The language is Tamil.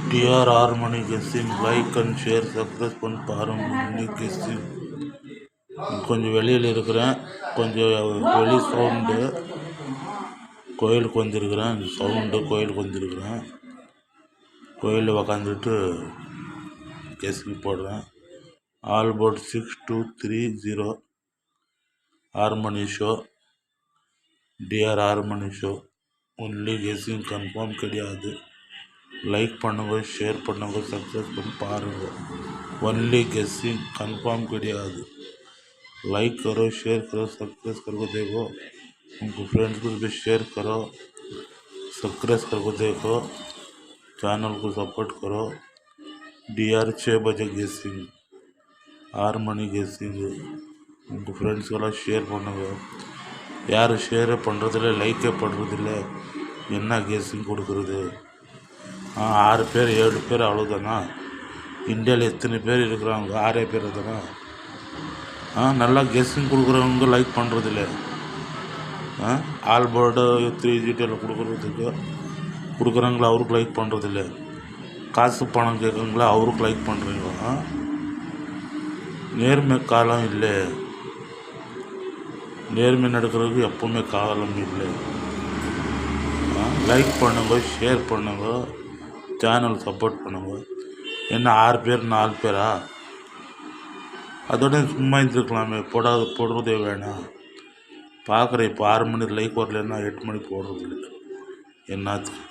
டிஆர் ஆர்மணி guessing like and share subscribe பண்ணி பாருங்க. கெஸ்ஸிங் கொஞ்சம் வெளியில் இருக்கிறேன், கொஞ்சம் வெளி சவுண்டு, கோயிலுக்கு வந்துருக்கிறேன், சவுண்டு கோயிலுக்கு வந்துருக்கிறேன். கோயிலில் உக்காந்துட்டு கெஸ்ஸிங் போடுறேன். All board 6230 harmony show, TR harmony show. Only guessing, confirm கிடையாது. லைக் பண்ணுங்க, ஷேர் பண்ணுங்க, சப்ஸ்கிரைப் பண்ணி பாருங்கள். ஒன்ली गेसिंग, कंफर्म கிடையாது. लाइक करो, शेयर करो, सब्सक्राइब करके देखो, उनको फ्रेंड्स को भी शेयर करो, सब्सक्राइब करके देखो, चैनल को सपोर्ट करो. DR 6 बजे गेसिंग, हारमोनी गेसिंग, उनको फ्रेंड्स को शेयर பண்ணுங்க. யார் ஷேர் பண்ணுறதில்ல, லைக்கே பண்ணுறதில்ல, என்ன கேஸிங் கொடுக்குறது? 6 பேர் 7 பேர் அவ்வளோதானா? இந்தியாவில் எத்தனை பேர் இருக்கிறாங்க? 6 பேர் தானா? நல்லா கெஸ்ஸிங் கொடுக்குறவங்க லைக் பண்ணுறதில்ல. ஆல் போர்டு 3GTயில் கொடுக்குறாங்களா, அவருக்கு லைக் பண்ணுறதில்ல. காசு பணம் கேட்குறாங்களா, அவருக்கு லைக் பண்ணுறீங்களா? நேர்மை காலம் இல்லை. நேர்மை நடக்கிறதுக்கு எப்பவுமே காலம் இல்லை. லைக் பண்ணுங்க, ஷேர் பண்ணுங்க, சேனல் சப்போர்ட் பண்ணுங்க. என்ன 6 பேர் 4 பேரா? அதோட சும்மா இருந்துருக்கலாமே, போடுறதே வேணாம். பார்க்குறேன் இப்போ 6 மணி லைக் வரலன்னா 8 மணி போடுறது இல்லை. என்னத்துக்கு?